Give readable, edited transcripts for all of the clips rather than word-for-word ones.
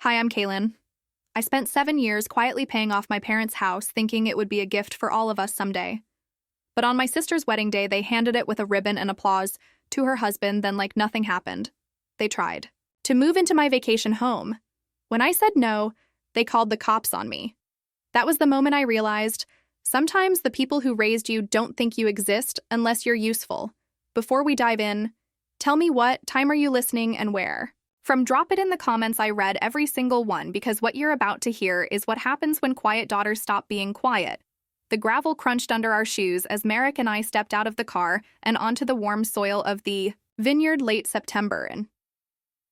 Hi, I'm Kaylin. I spent 7 years quietly paying off my parents' house, thinking it would be a gift for all of us someday. But on my sister's wedding day, they handed it with a ribbon and applause to her husband, then like nothing happened. They tried to move into my vacation home. When I said no, they called the cops on me. That was the moment I realized sometimes the people who raised you don't think you exist unless you're useful. Before we dive in, tell me what time are you listening and where? From drop it in the comments, I read every single one because what you're about to hear is what happens when quiet daughters stop being quiet. The gravel crunched under our shoes as Merrick and I stepped out of the car and onto the warm soil of the vineyard late September. And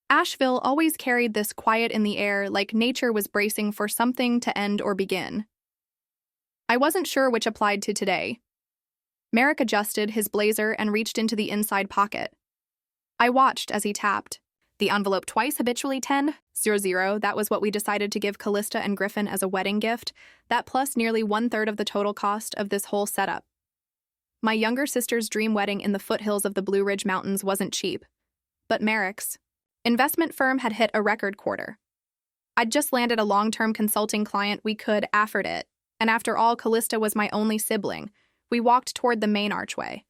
Asheville always carried this quiet in the air, like nature was bracing for something to end or begin. I wasn't sure which applied to today. Merrick adjusted his blazer and reached into the inside pocket. I watched as he tapped the envelope twice, habitually 10-00. That was what we decided to give Callista and Griffin as a wedding gift, that plus nearly 1/3 of the total cost of this whole setup. My younger sister's dream wedding in the foothills of the Blue Ridge Mountains wasn't cheap, but Merrick's investment firm had hit a record quarter. I'd just landed a long-term consulting client we could afford it, and after all, Callista was my only sibling. We walked toward the main archway.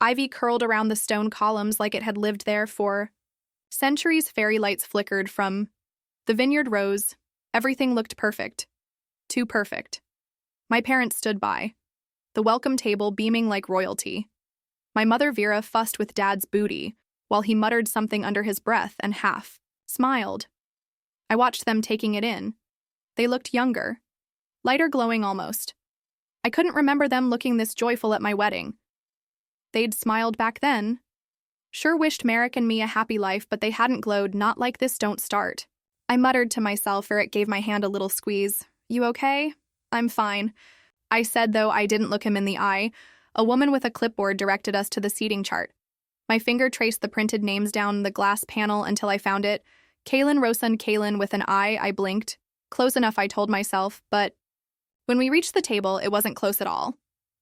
Ivy curled around the stone columns like it had lived there for centuries. Fairy lights flickered from the vineyard rose. Everything looked perfect. Too perfect. My parents stood by, the welcome table beaming like royalty. My mother Vera fussed with Dad's booty, while he muttered something under his breath and half smiled. I watched them taking it in. They looked younger, lighter glowing almost. I couldn't remember them looking this joyful at my wedding. They'd smiled back then. Sure wished Merrick and me a happy life, but they hadn't glowed. Not like this, don't start. I muttered to myself. Eric gave my hand a little squeeze. You okay? I'm fine, I said, though I didn't look him in the eye. A woman with a clipboard directed us to the seating chart. My finger traced the printed names down the glass panel until I found it. Kaylin, Rosan, Kaylin with an I. I blinked. Close enough, I told myself, but when we reached the table, it wasn't close at all.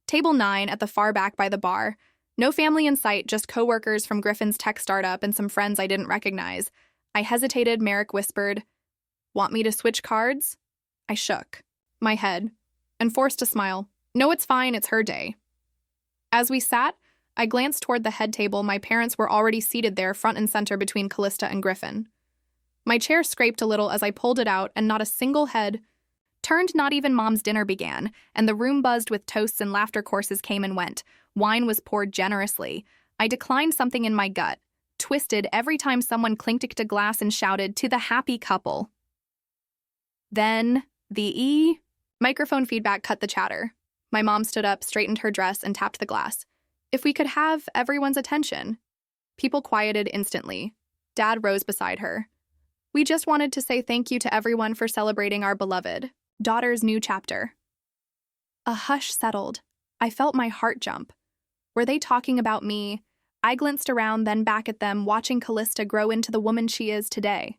Table 9 at the far back by the bar. No family in sight, just co-workers from Griffin's tech startup and some friends I didn't recognize. I hesitated. Merrick whispered, "Want me to switch cards?" I shook my head and forced a smile. No, it's fine, it's her day. As we sat, I glanced toward the head table. My parents were already seated there, front and center between Callista and Griffin. My chair scraped a little as I pulled it out, and not a single head turned. Not even Mom's dinner began, and the room buzzed with toasts and laughter. Courses came and went. Wine was poured generously. I declined something in my gut, twisted every time someone clinked a glass and shouted, "To the happy couple." Then, the microphone feedback cut the chatter. My mom stood up, straightened her dress, and tapped the glass. If we could have everyone's attention. People quieted instantly. Dad rose beside her. We just wanted to say thank you to everyone for celebrating our beloved daughter's new chapter. A hush settled. I felt my heart jump. Were they talking about me? I glanced around, then back at them, watching Callista grow into the woman she is today.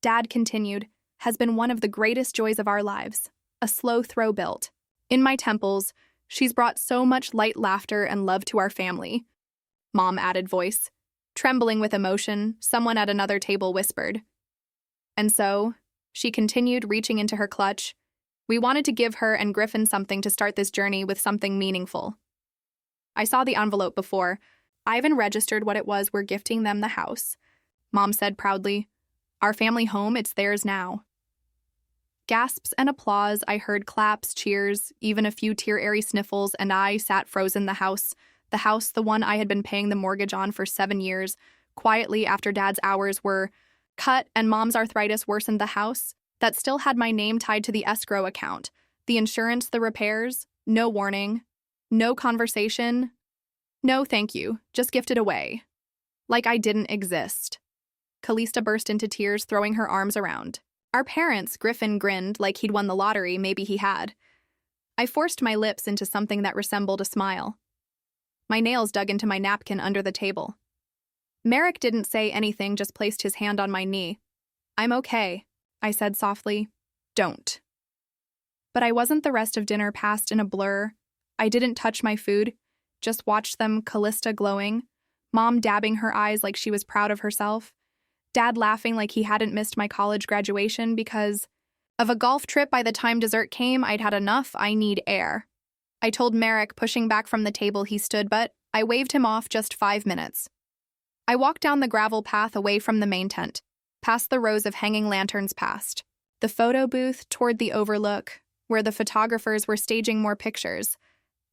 Dad continued, has been one of the greatest joys of our lives. A slow throw built in my temples. She's brought so much light, laughter, and love to our family. Mom added, voice trembling with emotion. Someone at another table whispered. And so, she continued, reaching into her clutch, we wanted to give her and Griffin something to start this journey with, something meaningful. I saw the envelope before. Ivan registered what it was. We're gifting them the house. Mom said proudly, our family home, it's theirs now. Gasps and applause. I heard claps, cheers, even a few tear-airy sniffles, and I sat frozen. The house, the one I had been paying the mortgage on for 7 years, quietly after Dad's hours were cut and Mom's arthritis worsened. The house that still had my name tied to the escrow account, the insurance, the repairs, no warning, no conversation, no thank you, just gifted away. Like I didn't exist. Callista burst into tears, throwing her arms around our parents. Griffin grinned like he'd won the lottery. Maybe he had. I forced my lips into something that resembled a smile. My nails dug into my napkin under the table. Merrick didn't say anything, just placed his hand on my knee. I'm okay, I said softly. Don't. But I wasn't. The rest of dinner passed in a blur. I didn't touch my food, just watched them. Callista glowing, Mom dabbing her eyes like she was proud of herself. Dad laughing like he hadn't missed my college graduation because of a golf trip. By the time dessert came, I'd had enough. I need air. I told Merrick, pushing back from the table he stood, but I waved him off just 5 minutes. I walked down the gravel path away from the main tent, past the rows of hanging lanterns past the photo booth toward the overlook, where the photographers were staging more pictures.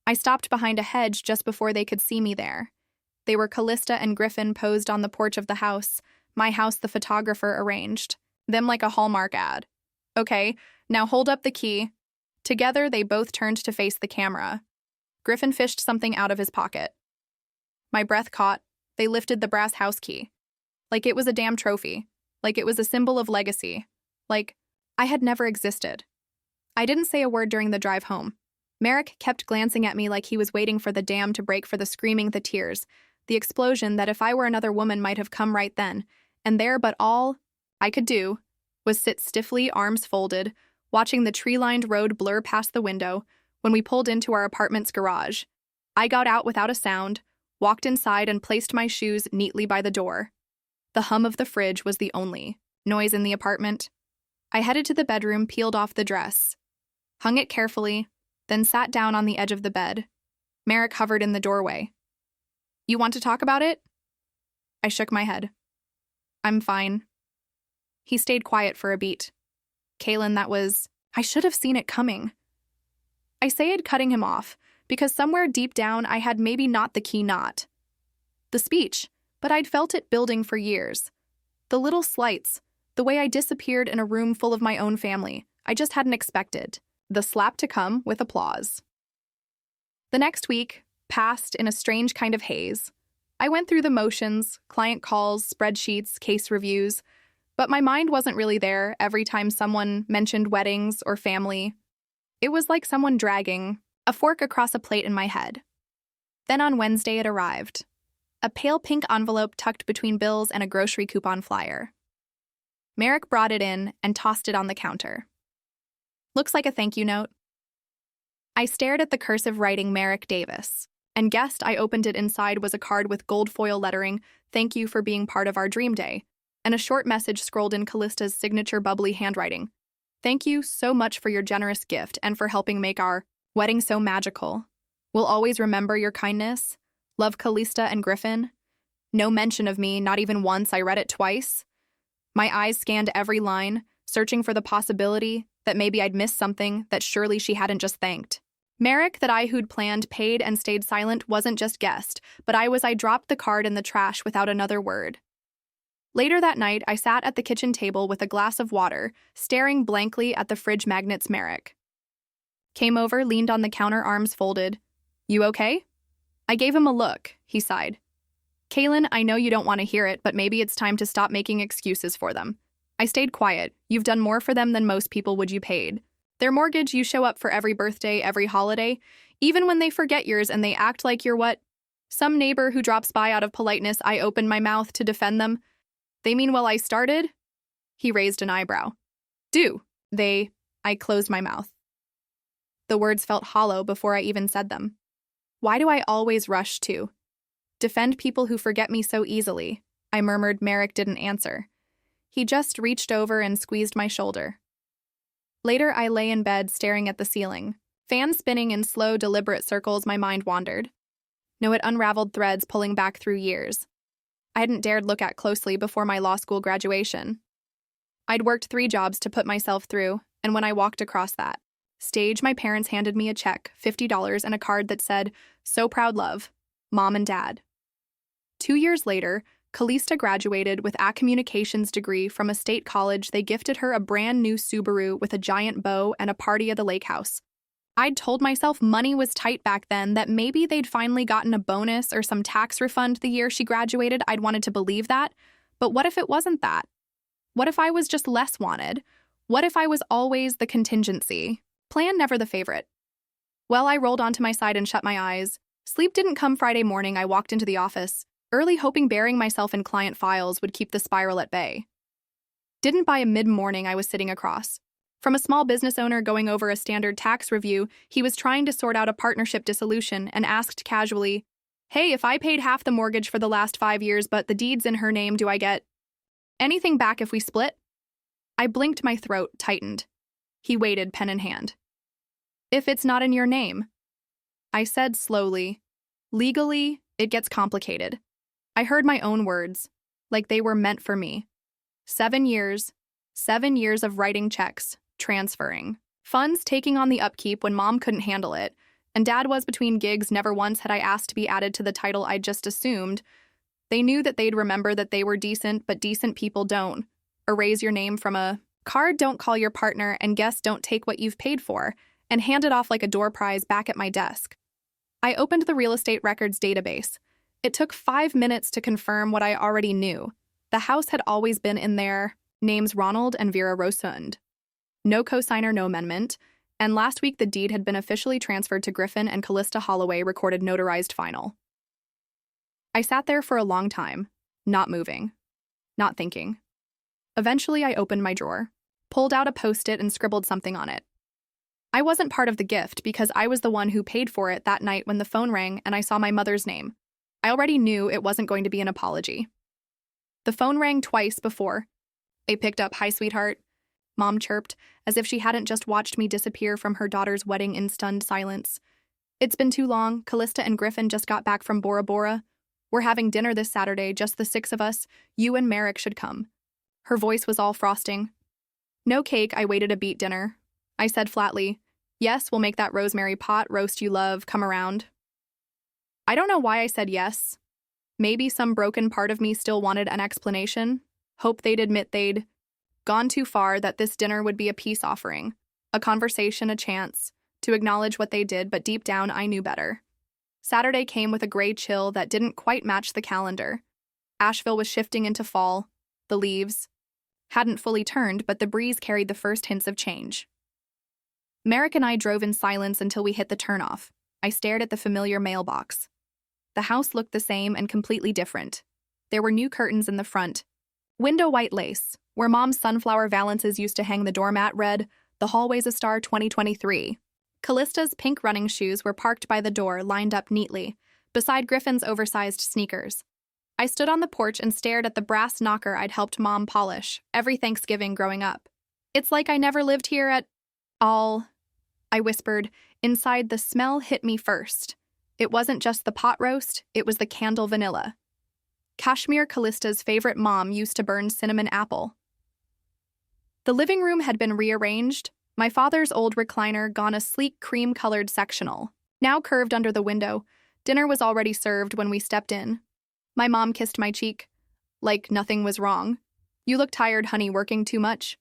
I stopped behind a hedge just before they could see me there. They were Callista and Griffin posed on the porch of the house, my house the photographer arranged, them like a Hallmark ad. Okay, now hold up the key. Together, they both turned to face the camera. Griffin fished something out of his pocket. My breath caught. They lifted the brass house key. Like it was a damn trophy. Like it was a symbol of legacy. Like I had never existed. I didn't say a word during the drive home. Merrick kept glancing at me like he was waiting for the dam to break, for the screaming, the tears, the explosion that if I were another woman might have come right then and there, but all I could do was sit stiffly, arms folded, watching the tree-lined road blur past the window. When we pulled into our apartment's garage, I got out without a sound, walked inside, and placed my shoes neatly by the door. The hum of the fridge was the only noise in the apartment. I headed to the bedroom, peeled off the dress, hung it carefully, then sat down on the edge of the bed. Merrick hovered in the doorway. You want to talk about it? I shook my head. I'm fine. He stayed quiet for a beat. Kaylin, that was... I should have seen it coming. I sayed, cutting him off, because somewhere deep down I had maybe not the key knot. The speech, but I'd felt it building for years. The little slights, the way I disappeared in a room full of my own family, I just hadn't expected. The slap to come with applause. The next week passed in a strange kind of haze. I went through the motions, client calls, spreadsheets, case reviews, but my mind wasn't really there every time someone mentioned weddings or family. It was like someone dragging a fork across a plate in my head. Then on Wednesday it arrived. A pale pink envelope tucked between bills and a grocery coupon flyer. Merrick brought it in and tossed it on the counter. Looks like a thank you note. I stared at the cursive writing Merrick Davis, and guessed I opened it. Inside was a card with gold foil lettering, "Thank you for being part of our dream day," and a short message scrolled in Callista's signature bubbly handwriting. Thank you so much for your generous gift and for helping make our wedding so magical. We'll always remember your kindness. Love, Callista and Griffin. No mention of me, not even once. I read it twice. My eyes scanned every line, searching for the possibility that maybe I'd missed something that surely she hadn't just thanked. Merrick, that I who'd planned, paid, and stayed silent, wasn't just guessed, but I dropped the card in the trash without another word. Later that night, I sat at the kitchen table with a glass of water, staring blankly at the fridge magnets. Merrick came over, leaned on the counter, arms folded. You okay? I gave him a look. He sighed. Kaylin, I know you don't want to hear it, but maybe it's time to stop making excuses for them. I stayed quiet. You've done more for them than most people would. You paid their mortgage, you show up for every birthday, every holiday, even when they forget yours and they act like you're what? Some neighbor who drops by out of politeness. I opened my mouth to defend them. They mean, well, I started? He raised an eyebrow. Do they? I closed my mouth. The words felt hollow before I even said them. Why do I always rush to defend people who forget me so easily? I murmured. Merrick didn't answer. He just reached over and squeezed my shoulder. Later, I lay in bed staring at the ceiling. Fan spinning in slow, deliberate circles, my mind wandered. No, it unraveled threads pulling back through years I hadn't dared look at closely before my law school graduation. I'd worked 3 jobs to put myself through, and when I walked across that stage, my parents handed me a check, $50, and a card that said, "So proud, love, Mom and Dad." 2 years later, Callista graduated with a communications degree from a state college. They gifted her a brand new Subaru with a giant bow and a party at the lake house. I'd told myself money was tight back then, that maybe they'd finally gotten a bonus or some tax refund the year she graduated. I'd wanted to believe that. But what if it wasn't that? What if I was just less wanted? What if I was always the contingency? Plan never the favorite. Well, I rolled onto my side and shut my eyes. Sleep didn't come. Friday morning, I walked into the office, early, hoping burying myself in client files would keep the spiral at bay. Didn't by mid-morning, I was sitting across from a small business owner going over a standard tax review. He was trying to sort out a partnership dissolution and asked casually, "Hey, if I paid half the mortgage for the last 5 years but the deed's in her name, do I get..." Anything back if we split? I blinked, my throat tightened. He waited, pen in hand. If it's not in your name. I said slowly. Legally, it gets complicated. I heard my own words, like they were meant for me. 7 years. 7 years of writing checks, transferring. Funds taking on the upkeep when Mom couldn't handle it, and Dad was between gigs. Never once had I asked to be added to the title I'd just assumed. They knew that they'd remember that they were decent, but decent people don't. Erase your name from a card, don't call your partner, and guests don't take what you've paid for, and hand it off like a door prize back at my desk. I opened the real estate records database. It took 5 minutes to confirm what I already knew. The house had always been in their names, Ronald and Vera Rosund. No cosigner, no amendment, and last week the deed had been officially transferred to Griffin and Callista Holloway, recorded notarized final. I sat there for a long time, not moving, not thinking. Eventually I opened my drawer, pulled out a Post-it and scribbled something on it. I wasn't part of the gift because I was the one who paid for it that night when the phone rang and I saw my mother's name. I already knew it wasn't going to be an apology. The phone rang twice before. I picked up. Hi, sweetheart, Mom chirped, as if she hadn't just watched me disappear from her daughter's wedding in stunned silence. It's been too long. Callista and Griffin just got back from Bora Bora. We're having dinner this Saturday, just the 6 of us. You and Merrick should come. Her voice was all frosting. No cake. I waited a beat dinner. I said flatly, yes, we'll make that rosemary pot roast you love. Come around. I don't know why I said yes. Maybe some broken part of me still wanted an explanation. Hope they'd admit they'd gone too far, that this dinner would be a peace offering, a conversation, a chance to acknowledge what they did, but deep down I knew better. Saturday came with a gray chill that didn't quite match the calendar. Asheville was shifting into fall. The leaves hadn't fully turned, but the breeze carried the first hints of change. Merrick and I drove in silence until we hit the turnoff. I stared at the familiar mailbox. The house looked the same and completely different. There were new curtains in the front. Window white lace, where Mom's sunflower valances used to hang. The doormat read, "The Hallway's a Star 2023. Callista's pink running shoes were parked by the door, lined up neatly, beside Griffin's oversized sneakers. I stood on the porch and stared at the brass knocker I'd helped Mom polish every Thanksgiving growing up. It's like I never lived here at all, I whispered. Inside, the smell hit me first. It wasn't just the pot roast, it was the candle vanilla. Kashmir, Callista's favorite. Mom used to burn cinnamon apple. The living room had been rearranged, my father's old recliner gone, a sleek cream-colored sectional now curved under the window. Dinner was already served when we stepped in. My mom kissed my cheek, like nothing was wrong. You look tired, honey, working too much?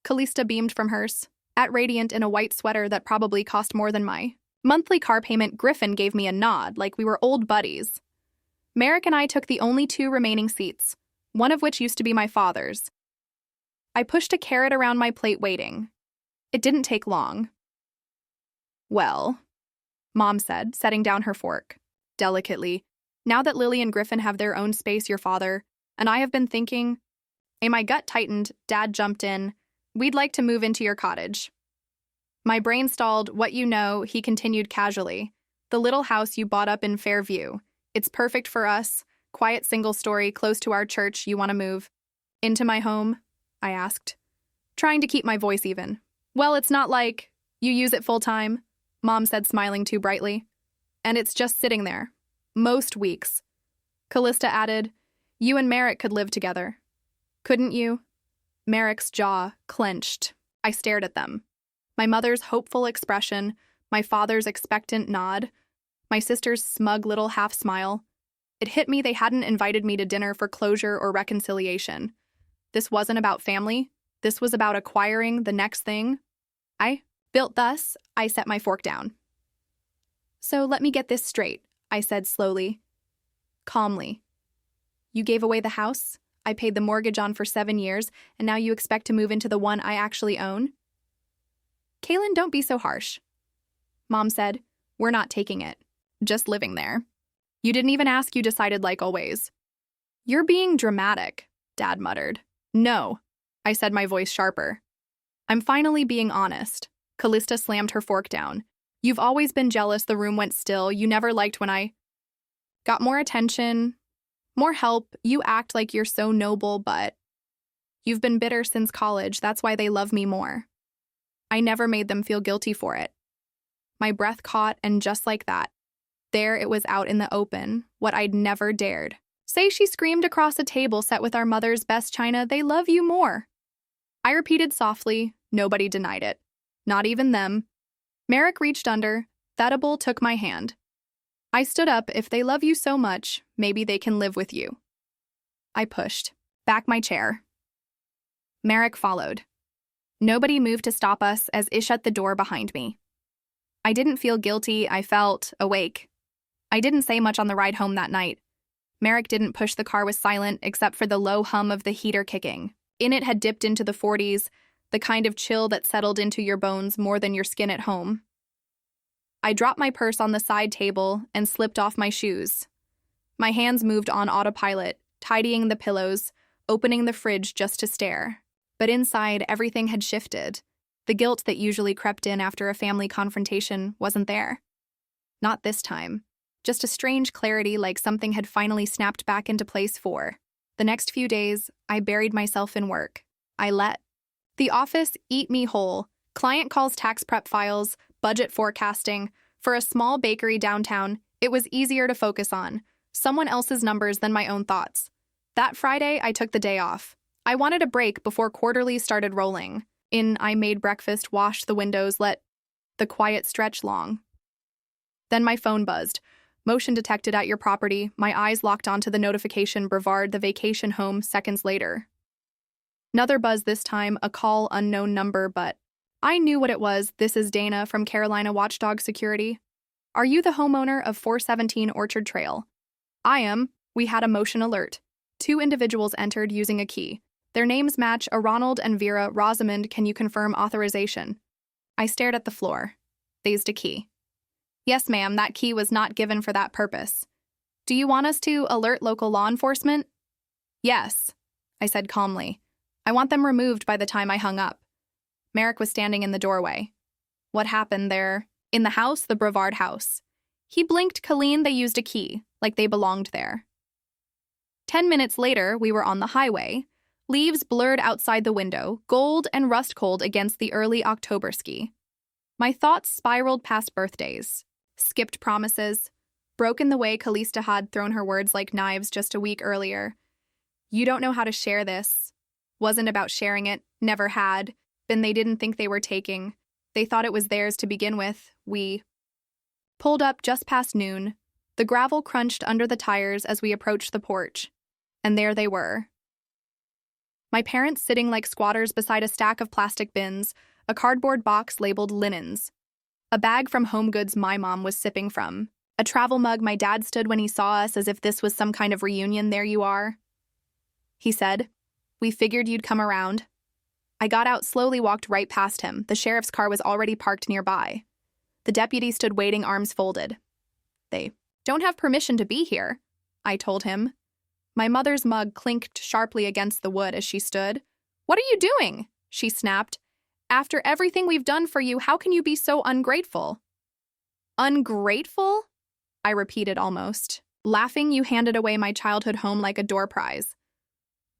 Callista beamed from hers, at radiant in a white sweater that probably cost more than my monthly car payment. Griffin gave me a nod, like we were old buddies. Merrick and I took the only 2 remaining seats, one of which used to be my father's. I pushed a carrot around my plate, waiting. It didn't take long. Well, Mom said, setting down her fork, delicately, now that Lily and Griffin have their own space, your father and I have been thinking. My gut tightened. Dad jumped in. We'd like to move into your cottage. My brain stalled. What, you know, he continued casually. The little house you bought up in Fairview. It's perfect for us. Quiet single story, close to our church. You want to move into my home? I asked, trying to keep my voice even. Well, it's not like you use it full time, Mom said, smiling too brightly. And it's just sitting there. Most weeks. Callista added, you and Merrick could live together. Couldn't you? Merrick's jaw clenched. I stared at them. My mother's hopeful expression, my father's expectant nod, my sister's smug little half smile. It hit me they hadn't invited me to dinner for closure or reconciliation. This wasn't about family. This was about acquiring the next thing. I built thus, I set my fork down. So let me get this straight, I said slowly, calmly. You gave away the house I paid the mortgage on for 7 years, and now you expect to move into the one I actually own? Kaylin, don't be so harsh. Mom said, we're not taking it. Just living there. You didn't even ask, you decided like always. You're being dramatic, Dad muttered. No, I said, my voice sharper. I'm finally being honest. Callista slammed her fork down. You've always been jealous. The room went still. You never liked when I got more attention, More help, you act like you're so noble, but you've been bitter since college, that's why they love me more. I never made them feel guilty for it. My breath caught, and just like that, there it was out in the open, what I'd never dared. Say, she screamed across a table set with our mother's best china, they love you more. I repeated softly, nobody denied it. Not even them. Merrick reached under, Unforgettable took my hand. I stood up, if they love you so much, maybe they can live with you. I pushed back my chair. Merrick followed. Nobody moved to stop us as I shut the door behind me. I didn't feel guilty, I felt awake. I didn't say much on the ride home that night. Merrick didn't push, the car was silent except for the low hum of the heater kicking. In it had dipped into the 40s, the kind of chill that settled into your bones more than your skin at home. I dropped my purse on the side table and slipped off my shoes. My hands moved on autopilot, tidying the pillows, opening the fridge just to stare. But inside, everything had shifted. The guilt that usually crept in after a family confrontation wasn't there. Not this time. Just a strange clarity, like something had finally snapped back into place for. The next few days, I buried myself in work. I let the office eat me whole. Client calls, tax prep files, budget forecasting. For a small bakery downtown, it was easier to focus on someone else's numbers than my own thoughts. That Friday, I took the day off. I wanted a break before quarterlies started rolling. I made breakfast, washed the windows, let the quiet stretch long. Then my phone buzzed. Motion detected at your property. My eyes locked onto the notification. Brevard, the vacation home, seconds later. Another buzz this time, a call, unknown number, but I knew what it was. This is Dana from Carolina Watchdog Security. Are you the homeowner of 417 Orchard Trail? I am. We had a motion alert. 2 individuals entered using a key. Their names match, a Ronald and Vera. Rosamond, can you confirm authorization? I stared at the floor. They's the key. Yes, ma'am, that key was not given for that purpose. Do you want us to alert local law enforcement? Yes, I said calmly. I want them removed by the time I hung up. Merrick was standing in the doorway. What happened there? In the house, the Brevard house. He blinked. Colleen, they used a key, like they belonged there. 10 minutes later, we were on the highway. Leaves blurred outside the window, gold and rust-cold against the early October ski. My thoughts spiraled past birthdays, skipped promises, broken the way Callista had thrown her words like knives just a week earlier. You don't know how to share this. Wasn't about sharing it, never had. Then they didn't think they were taking. They thought it was theirs to begin with. We pulled up just past noon. The gravel crunched under the tires as we approached the porch. And there they were. My parents sitting like squatters beside a stack of plastic bins, a cardboard box labeled linens, a bag from Home Goods my mom was sipping from, a travel mug my dad stood when he saw us as if this was some kind of reunion. There you are, he said. We figured you'd come around. I got out, slowly walked right past him. The sheriff's car was already parked nearby. The deputy stood waiting, arms folded. They don't have permission to be here, I told him. My mother's mug clinked sharply against the wood as she stood. What are you doing? She snapped. After everything we've done for you, how can you be so ungrateful? Ungrateful? I repeated almost. Laughing, you handed away my childhood home like a door prize.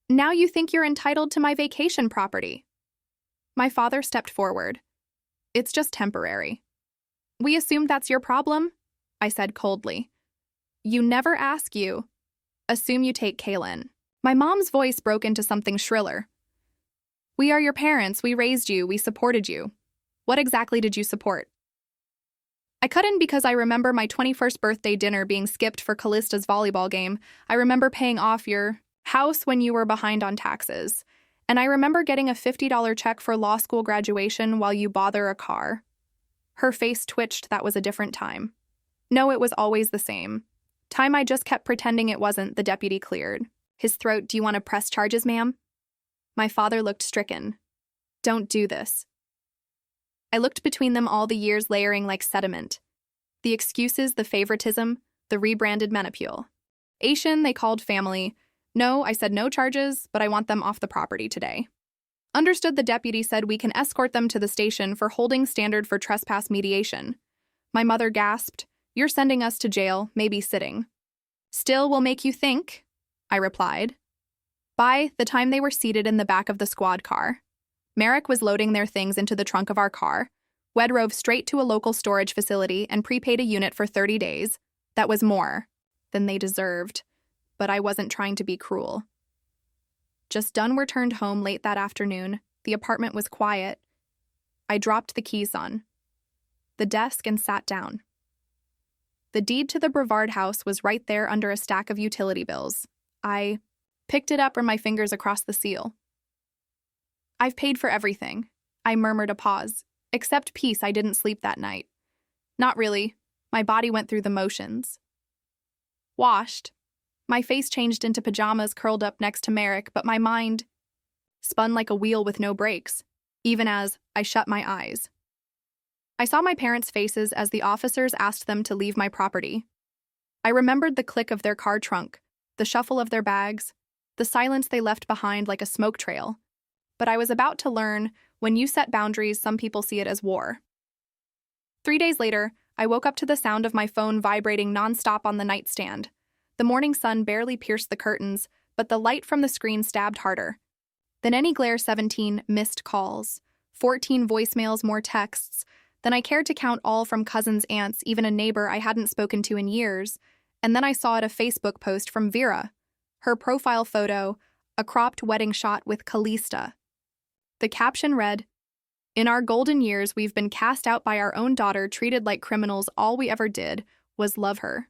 Now you think you're entitled to my vacation property. My father stepped forward. It's just temporary. We assumed that's your problem, I said coldly. You never ask you. Assume you take Kaylin. My mom's voice broke into something shriller. We are your parents, we raised you, we supported you. What exactly did you support? I cut in because I remember my 21st birthday dinner being skipped for Callista's volleyball game. I remember paying off your house when you were behind on taxes. And I remember getting a $50 check for law school graduation while you bother a car. Her face twitched. That was a different time. No, it was always the same. Time I just kept pretending it wasn't. The deputy cleared his throat. Do you want to press charges, ma'am? My father looked stricken. Don't do this. I looked between them, all the years layering like sediment. The excuses, the favoritism, the rebranded manipule. Asian, they called family. No, I said no charges, but I want them off the property today. Understood, the deputy said. We can escort them to the station for holding standard for trespass mediation. My mother gasped. You're sending us to jail, maybe sitting. Still will make you think? I replied. By the time they were seated in the back of the squad car, Merrick was loading their things into the trunk of our car. We drove straight to a local storage facility and prepaid a unit for 30 days. That was more than they deserved, but I wasn't trying to be cruel. Just Dunn returned home late that afternoon. The apartment was quiet. I dropped the keys on the desk and sat down. The deed to the Brevard house was right there under a stack of utility bills. I picked it up, ran my fingers across the seal. I've paid for everything, I murmured a pause. Except peace. I didn't sleep that night. Not really. My body went through the motions. Washed. My face changed into pajamas curled up next to Merrick, but my mind spun like a wheel with no brakes, even as I shut my eyes. I saw my parents' faces as the officers asked them to leave my property. I remembered the click of their car trunk, the shuffle of their bags, the silence they left behind like a smoke trail. But I was about to learn, when you set boundaries, some people see it as war. 3 days later, I woke up to the sound of my phone vibrating nonstop on the nightstand. The morning sun barely pierced the curtains, but the light from the screen stabbed harder than any glare. 17 missed calls, 14 voicemails, more texts. Then I cared to count, all from cousins, aunts, even a neighbor I hadn't spoken to in years. And then I saw a Facebook post from Vera. Her profile photo, a cropped wedding shot with Callista. The caption read, "In our golden years, we've been cast out by our own daughter, treated like criminals. All we ever did was love her."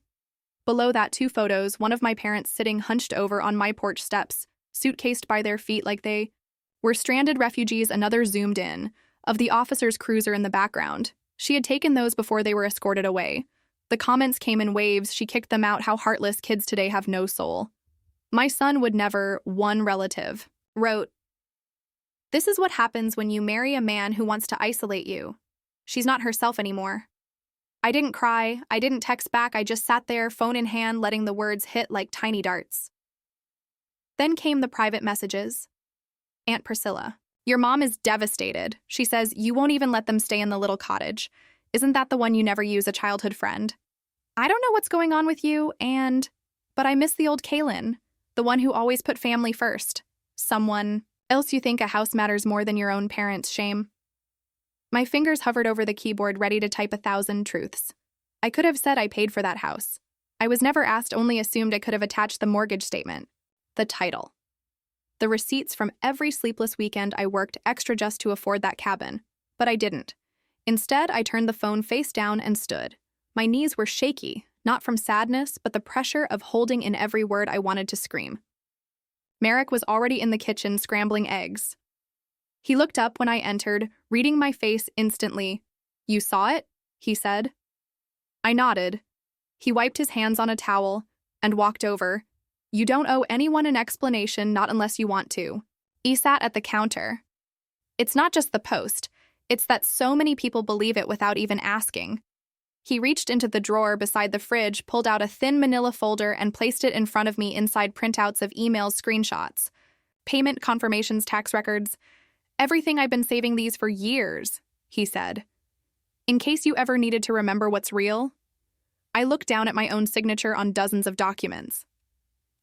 Below that, 2 photos, one of my parents sitting hunched over on my porch steps, suitcased by their feet like they were stranded refugees, another zoomed in, of the officer's cruiser in the background. She had taken those before they were escorted away. The comments came in waves. She kicked them out. How heartless, kids today have no soul. My son would never. One relative wrote, "This is what happens when you marry a man who wants to isolate you. She's not herself anymore." I didn't cry. I didn't text back. I just sat there, phone in hand, letting the words hit like tiny darts. Then came the private messages. Aunt Priscilla, "Your mom is devastated. She says you won't even let them stay in the little cottage. Isn't that the one you never use, a childhood friend? I don't know what's going on with you, but I miss the old Kaylin, the one who always put family first. Someone else you think a house matters more than your own parents. Shame." My fingers hovered over the keyboard, ready to type 1,000 truths. I could have said I paid for that house. I was never asked, only assumed I could have attached the mortgage statement, the title, the receipts from every sleepless weekend I worked extra just to afford that cabin. But I didn't. Instead, I turned the phone face down and stood. My knees were shaky, not from sadness, but the pressure of holding in every word I wanted to scream. Merrick was already in the kitchen scrambling eggs. He looked up when I entered, reading my face instantly. "You saw it?" he said. I nodded. He wiped his hands on a towel and walked over. "You don't owe anyone an explanation, not unless you want to." He sat at the counter. "It's not just the post. It's that so many people believe it without even asking." He reached into the drawer beside the fridge, pulled out a thin manila folder, and placed it in front of me. Inside, printouts of emails, screenshots, payment confirmations, tax records. "Everything. I've been saving these for years," he said. "In case you ever needed to remember what's real." I looked down at my own signature on dozens of documents.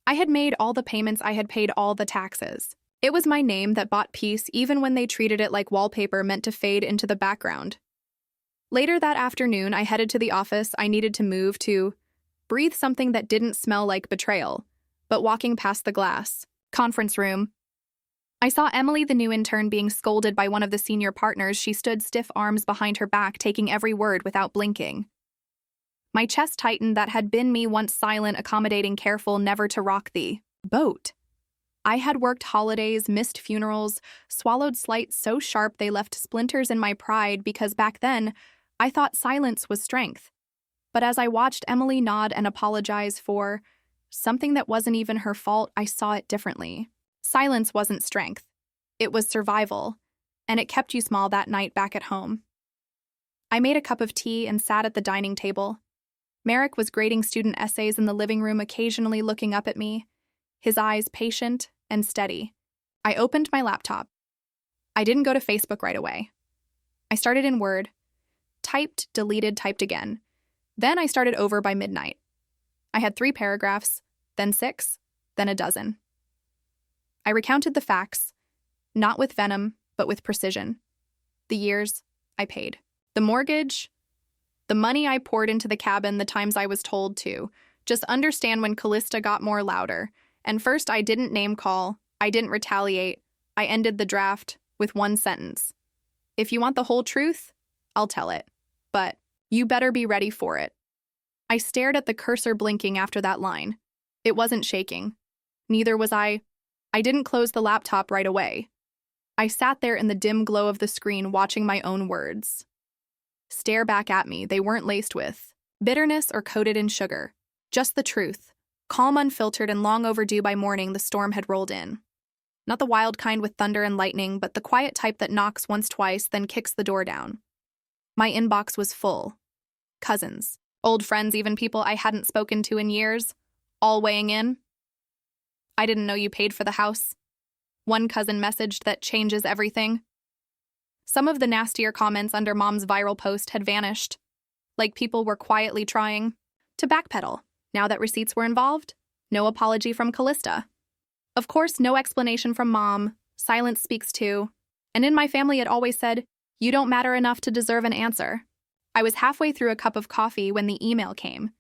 I had made all the payments. I had paid all the taxes. It was my name that bought peace, even when they treated it like wallpaper meant to fade into the background. Later that afternoon, I headed to the office I needed to move to, breathe something that didn't smell like betrayal. But walking past the glass conference room, I saw Emily, the new intern, being scolded by one of the senior partners. She stood stiff, arms behind her back, taking every word without blinking. My chest tightened. That had been me, once silent, accommodating, careful, never to rock the boat. I had worked holidays, missed funerals, swallowed slights so sharp they left splinters in my pride, because back then I thought silence was strength. But as I watched Emily nod and apologize for something that wasn't even her fault, I saw it differently. Silence wasn't strength. It was survival, and it kept you small. That night back at home, I made a cup of tea and sat at the dining table. Merrick was grading student essays in the living room, occasionally looking up at me, his eyes patient and steady. I opened my laptop. I didn't go to Facebook right away. I started in Word, typed, deleted, typed again. Then I started over by midnight. I had 3 paragraphs, then 6, then a dozen. I recounted the facts, not with venom, but with precision. The years I paid. The mortgage, the money I poured into the cabin, the times I was told to. Just understand when Callista got more louder. And first, I didn't name call. I didn't retaliate. I ended the draft with one sentence. If you want the whole truth, I'll tell it. But you better be ready for it. I stared at the cursor blinking after that line. It wasn't shaking. Neither was I. I didn't close the laptop right away. I sat there in the dim glow of the screen watching my own words stare back at me. They weren't laced with bitterness or coated in sugar. Just the truth. Calm, unfiltered, and long overdue. By morning, the storm had rolled in. Not the wild kind with thunder and lightning, but the quiet type that knocks once, twice, then kicks the door down. My inbox was full. Cousins, old friends, even people I hadn't spoken to in years, all weighing in. I didn't know you paid for the house. One cousin messaged that changes everything. Some of the nastier comments under Mom's viral post had vanished, like people were quietly trying to backpedal. Now that receipts were involved, no apology from Callista. Of course, no explanation from Mom. Silence speaks too. And in my family, it always said, you don't matter enough to deserve an answer. I was halfway through a cup of coffee when the email came.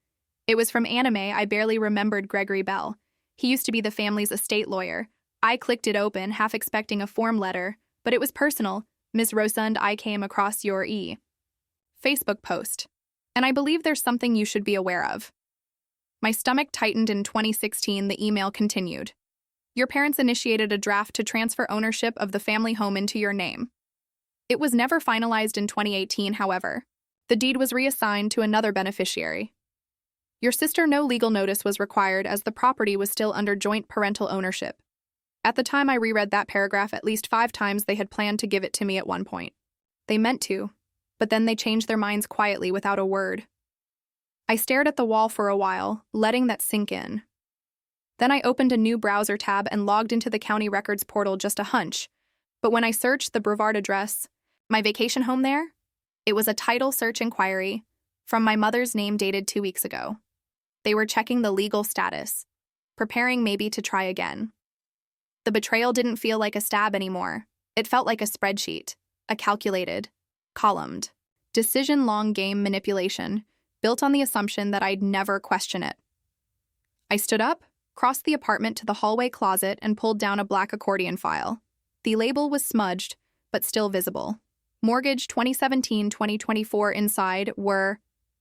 It was from Anime. I barely remembered Gregory Bell. He used to be the family's estate lawyer. I clicked it open, half expecting a form letter, but it was personal. Ms. Rosund, I came across your Facebook post, and I believe there's something you should be aware of. My stomach tightened. In 2016, the email continued. Your parents initiated a draft to transfer ownership of the family home into your name. It was never finalized in 2018, however. The deed was reassigned to another beneficiary. Your sister, no legal notice was required as the property was still under joint parental ownership. At the time I reread that paragraph at least 5 times. They had planned to give it to me at one point. They meant to, but then they changed their minds quietly without a word. I stared at the wall for a while, letting that sink in. Then I opened a new browser tab and logged into the county records portal. Just a hunch. But when I searched the Brevard address, my vacation home there, it was a title search inquiry from my mother's name dated 2 weeks ago. They were checking the legal status, preparing maybe to try again. The betrayal didn't feel like a stab anymore. It felt like a spreadsheet, a calculated, columned, decision-long game manipulation built on the assumption that I'd never question it. I stood up, crossed the apartment to the hallway closet, and pulled down a black accordion file. The label was smudged, but still visible. Mortgage 2017-2024. Inside were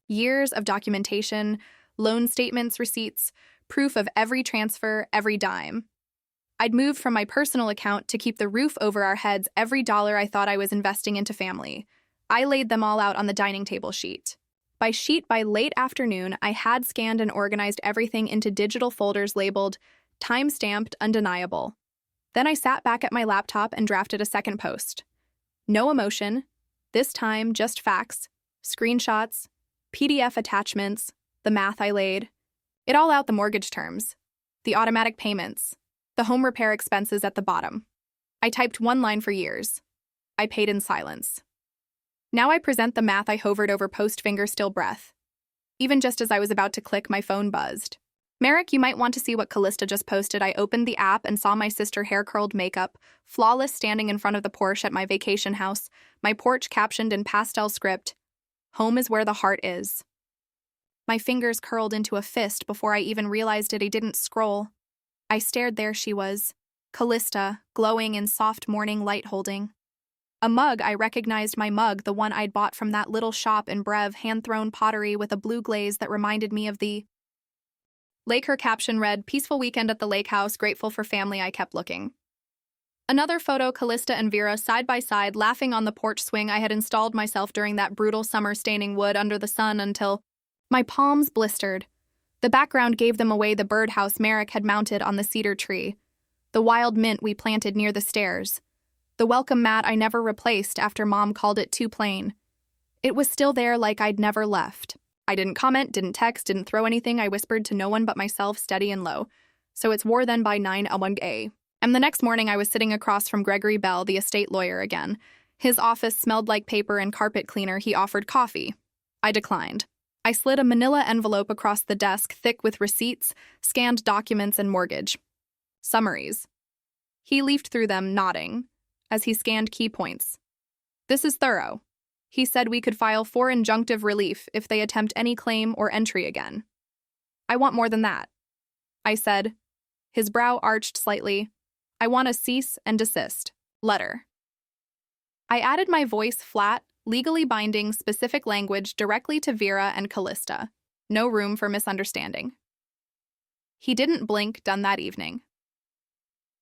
years of documentation, loan statements, receipts, proof of every transfer, every dime. I'd moved from my personal account to keep the roof over our heads every dollar I thought I was investing into family. I laid them all out on the dining table sheet. By late afternoon, I had scanned and organized everything into digital folders labeled time-stamped undeniable. Then I sat back at my laptop and drafted a second post. No emotion, this time just facts, screenshots, PDF attachments, the math I laid. It all out: the mortgage terms, the automatic payments, the home repair expenses at the bottom. I typed one line for years. I paid in silence. Now I present the math. I hovered over post, finger still breath. Even just as I was about to click, my phone buzzed. Merrick, you might want to see what Callista just posted. I opened the app and saw my sister, hair curled, makeup, flawless, standing in front of the Porsche at my vacation house, my porch captioned in pastel script, "Home is where the heart is." My fingers curled into a fist before I even realized it. I didn't scroll. I stared. There she was, Callista, glowing in soft morning light, holding a mug. I recognized my mug, the one I'd bought from that little shop in Brev, hand-thrown pottery with a blue glaze that reminded me of the lake. Her caption read, "Peaceful weekend at the lake house, grateful for family." I kept looking. Another photo, Callista and Vera side by side, laughing on the porch swing. I had installed myself during that brutal summer, staining wood under the sun until my palms blistered. The background gave them away: the birdhouse Merrick had mounted on the cedar tree, the wild mint we planted near the stairs, the welcome mat I never replaced after Mom called it too plain. It was still there, like I'd never left. I didn't comment, didn't text, didn't throw anything. I whispered to no one but myself, steady and low. "So it's war then by 9:00 a.m. And the next morning I was sitting across from Gregory Bell, the estate lawyer, again. His office smelled like paper and carpet cleaner. He offered coffee. I declined. I slid a manila envelope across the desk thick with receipts, scanned documents, and mortgage summaries. He leafed through them, nodding, as he scanned key points. This is thorough. He said we could file for injunctive relief if they attempt any claim or entry again. I want more than that, I said. His brow arched slightly. I want a cease and desist letter. I added my voice flat, legally binding specific language directly to Vera and Callista. No room for misunderstanding. He didn't blink, done that evening.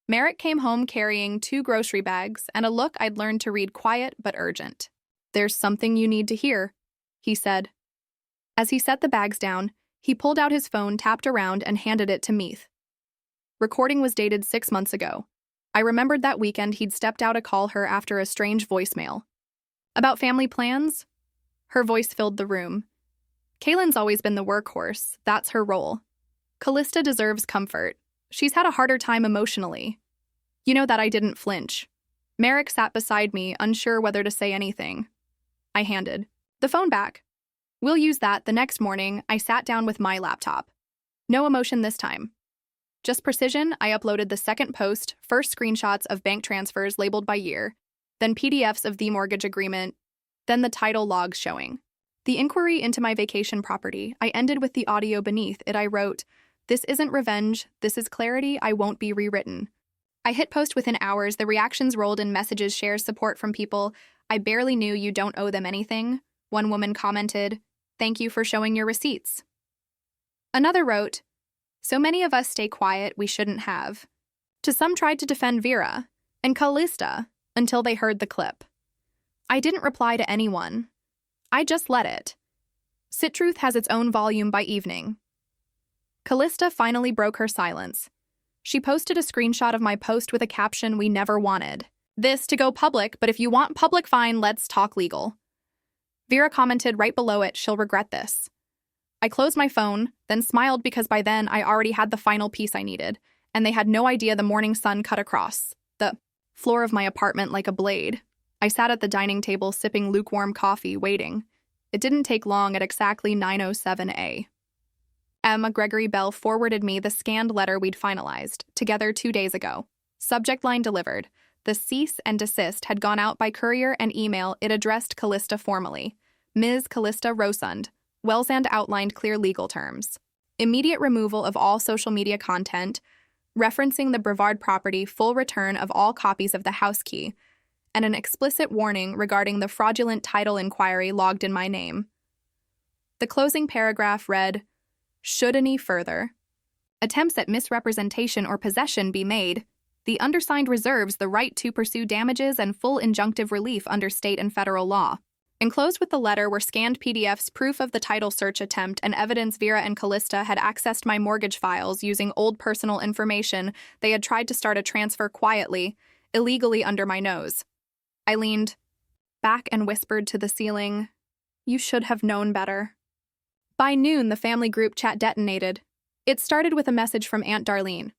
Merrick came home carrying 2 grocery bags and a look I'd learned to read quiet but urgent. There's something you need to hear, he said. As he set the bags down, he pulled out his phone, tapped around, and handed it to Meath. Recording was dated 6 months ago. I remembered that weekend he'd stepped out to call her after a strange voicemail. About family plans? Her voice filled the room. Kaylin's always been the workhorse. That's her role. Callista deserves comfort. She's had a harder time emotionally. You know that I didn't flinch. Merrick sat beside me, unsure whether to say anything. I handed the phone back. We'll use that. The next morning, I sat down with my laptop. No emotion this time. Just precision. I uploaded the second post, first screenshots of bank transfers labeled by year, then PDFs of the mortgage agreement, then the title logs showing the inquiry into my vacation property. I ended with the audio beneath it. I wrote, "This isn't revenge. This is clarity. I won't be rewritten." I hit post within hours. The reactions rolled in, messages, shares, support from people I barely knew. You don't owe them anything. One woman commented, "Thank you for showing your receipts." Another wrote, "So many of us stay quiet, we shouldn't have." To some tried to defend Vera and Callista until they heard the clip. I didn't reply to anyone. I just let it. Sit Truth has its own volume by evening. Callista finally broke her silence. She posted a screenshot of my post with a caption we never wanted. "This to go public, but if you want public, fine, let's talk legal." Vera commented right below it, "She'll regret this." I closed my phone, then smiled because by then I already had the final piece I needed, and they had no idea the morning sun cut across the floor of my apartment like a blade. I sat at the dining table sipping lukewarm coffee, waiting. It didn't take long. At exactly 9:07 a.m., Gregory Bell forwarded me the scanned letter we'd finalized, together 2 days ago. Subject line delivered. The cease and desist had gone out by courier and email. It addressed Callista formally. Ms. Callista Rosund. Wellsand outlined clear legal terms. Immediate removal of all social media content, referencing the Brevard property, full return of all copies of the house key, and an explicit warning regarding the fraudulent title inquiry logged in my name. The closing paragraph read, "Should any further attempts at misrepresentation or possession be made, the undersigned reserves the right to pursue damages and full injunctive relief under state and federal law." Enclosed with the letter were scanned PDFs, proof of the title search attempt, and evidence Vera and Callista had accessed my mortgage files using old personal information. They had tried to start a transfer quietly, illegally under my nose. I leaned back and whispered to the ceiling, "You should have known better." By noon, the family group chat detonated. It started with a message from Aunt Darlene.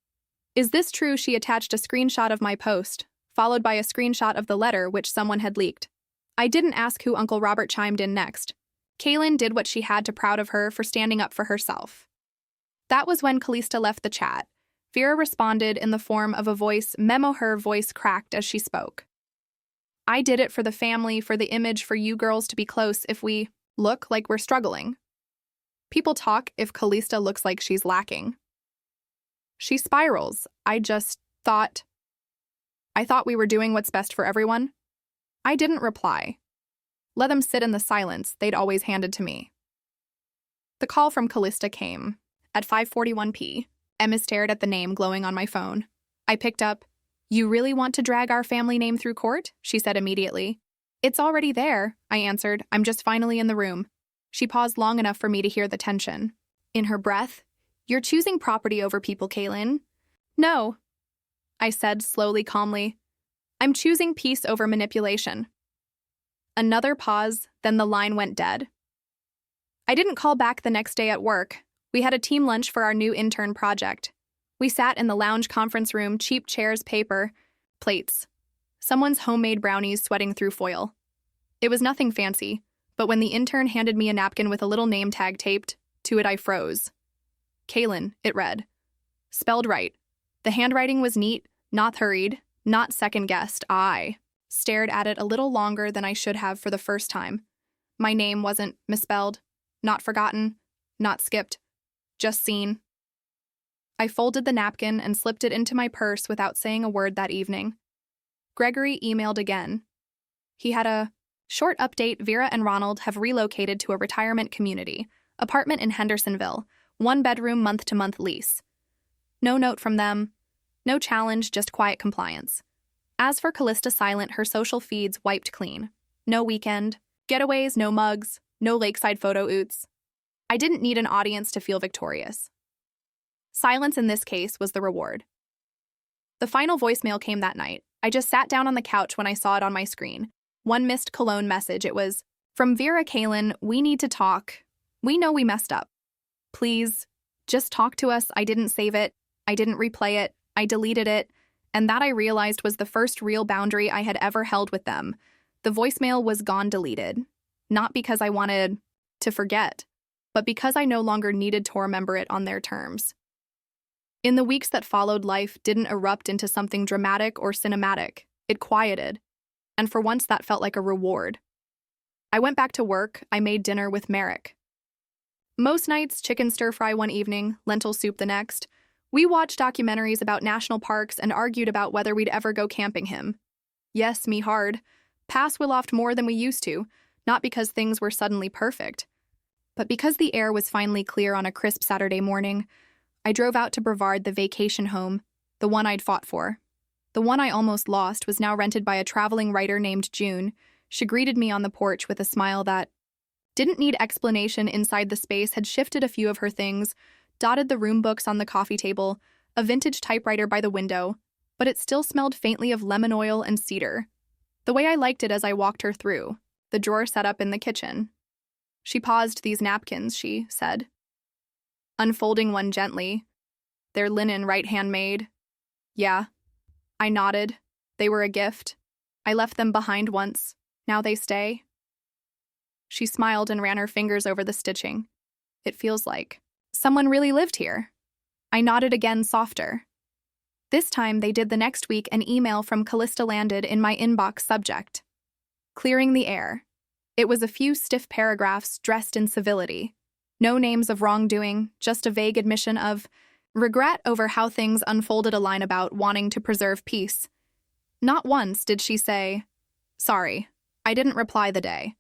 "Is this true?" She attached a screenshot of my post, followed by a screenshot of the letter which someone had leaked. I didn't ask who. Uncle Robert chimed in next. Kaylin did what she had to, proud of her for standing up for herself. That was when Callista left the chat. Vera responded in the form of a voice memo. Her voice cracked as she spoke. "I did it for the family, for the image, for you girls to be close if we look like we're struggling. People talk if Callista looks like she's lacking. She spirals. I thought we were doing what's best for everyone." I didn't reply. Let them sit in the silence they'd always handed to me. The call from Callista came. At 5:41 p.m., Emma stared at the name glowing on my phone. I picked up. "You really want to drag our family name through court?" she said immediately. "It's already there," I answered. "I'm just finally in the room." She paused long enough for me to hear the tension. In her breath, "You're choosing property over people, Kaylin." "No," I said slowly, calmly. "I'm choosing peace over manipulation." Another pause, then the line went dead. I didn't call back the next day at work. We had a team lunch for our new intern project. We sat in the lounge conference room, cheap chairs, paper, plates. Someone's homemade brownies sweating through foil. It was nothing fancy. But when the intern handed me a napkin with a little name tag taped to it, I froze. Kaylin, it read. Spelled right. The handwriting was neat, not hurried, not second-guessed. I stared at it a little longer than I should have for the first time. My name wasn't misspelled, not forgotten, not skipped, just seen. I folded the napkin and slipped it into my purse without saying a word that evening. Gregory emailed again. He had a short update. Vera and Ronald have relocated to a retirement community, apartment in Hendersonville, 1-bedroom month-to-month lease. No note from them, no challenge, just quiet compliance. As for Callista Silent, her social feeds wiped clean. No weekend, getaways, no mugs, no lakeside photo oots. I didn't need an audience to feel victorious. Silence in this case was the reward. The final voicemail came that night. I just sat down on the couch when I saw it on my screen. One missed cologne message. It was, from Vera. Kaylin, we need to talk. We know we messed up. Please, just talk to us. I didn't save it. I didn't replay it. I deleted it. And that, I realized, was the first real boundary I had ever held with them. The voicemail was gone, deleted. Not because I wanted to forget, but because I no longer needed to remember it on their terms. In the weeks that followed, life didn't erupt into something dramatic or cinematic. It quieted. And for once, that felt like a reward. I went back to work. I made dinner with Merrick. Most nights, chicken stir-fry one evening, lentil soup the next. We watched documentaries about national parks and argued about whether we'd ever go camping him. Yes, me hard. Pass Willoft more than we used to, not because things were suddenly perfect, but because the air was finally clear on a crisp Saturday morning. I drove out to Brevard, the vacation home, the one I'd fought for. The one I almost lost was now rented by a traveling writer named June. She greeted me on the porch with a smile that didn't need explanation. Inside the space had shifted a few of her things, dotted the room books on the coffee table, a vintage typewriter by the window, but it still smelled faintly of lemon oil and cedar. The way I liked it as I walked her through, the drawer set up in the kitchen. She paused. These napkins, she said, unfolding one gently. They're linen, right, handmade? Yeah. I nodded. They were a gift. I left them behind once. Now they stay. She smiled and ran her fingers over the stitching. It feels like someone really lived here. I nodded again, softer. This time, they did. The next week, an email from Callista landed in my inbox. Subject: clearing the air. It was a few stiff paragraphs dressed in civility. No names of wrongdoing, just a vague admission of regret over how things unfolded, a line about wanting to preserve peace. Not once did she say, sorry. I didn't reply the day.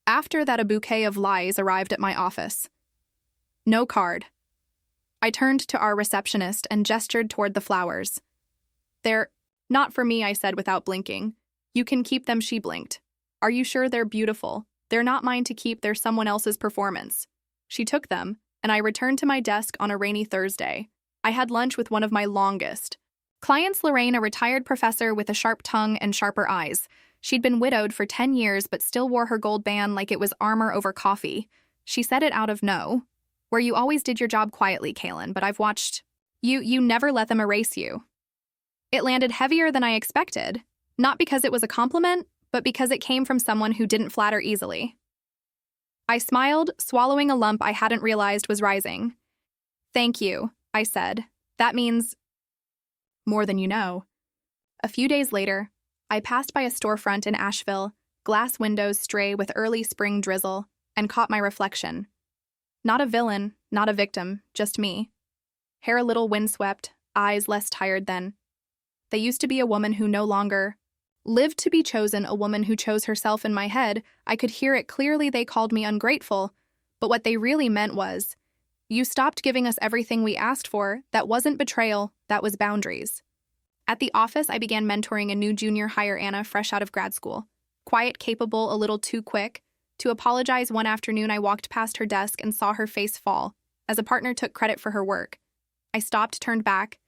After that, a bouquet of lies arrived at my office. No card. I turned to our receptionist and gestured toward the flowers. They're not for me, I said without blinking. You can keep them, she blinked. Are you sure they're beautiful? They're not mine to keep, they're someone else's performance. She took them, and I returned to my desk on a rainy Thursday. I had lunch with one of my longest clients, Lorraine, a retired professor with a sharp tongue and sharper eyes. She'd been widowed for 10 years but still wore her gold band like it was armor over coffee. She said it out of no, where you always did your job quietly, Kaylin, but I've watched you never let them erase you. It landed heavier than I expected, not because it was a compliment, but because it came from someone who didn't flatter easily. I smiled, swallowing a lump I hadn't realized was rising. Thank you, I said. That means more than you know. A few days later, I passed by a storefront in Asheville, glass windows stray with early spring drizzle, and caught my reflection. Not a villain, not a victim, just me. Hair a little windswept, eyes less tired than. They used to be a woman who no longer lived to be chosen, a woman who chose herself. In my head, I could hear it clearly. They called me ungrateful, but what they really meant was, you stopped giving us everything we asked for. That wasn't betrayal, that was boundaries. At the office, I began mentoring a new junior hire, Anna, fresh out of grad school. Quiet, capable, a little too quick. To apologize one afternoon, I walked past her desk and saw her face fall, as a partner took credit for her work. I stopped, turned back.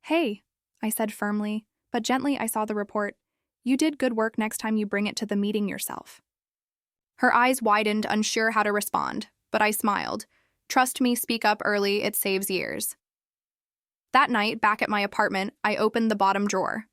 Hey, I said firmly, but gently. I saw the report. You did good work. Next time you bring it to the meeting yourself. Her eyes widened, unsure how to respond, but I smiled. Trust me, speak up early, it saves years. That night, back at my apartment, I opened the bottom drawer.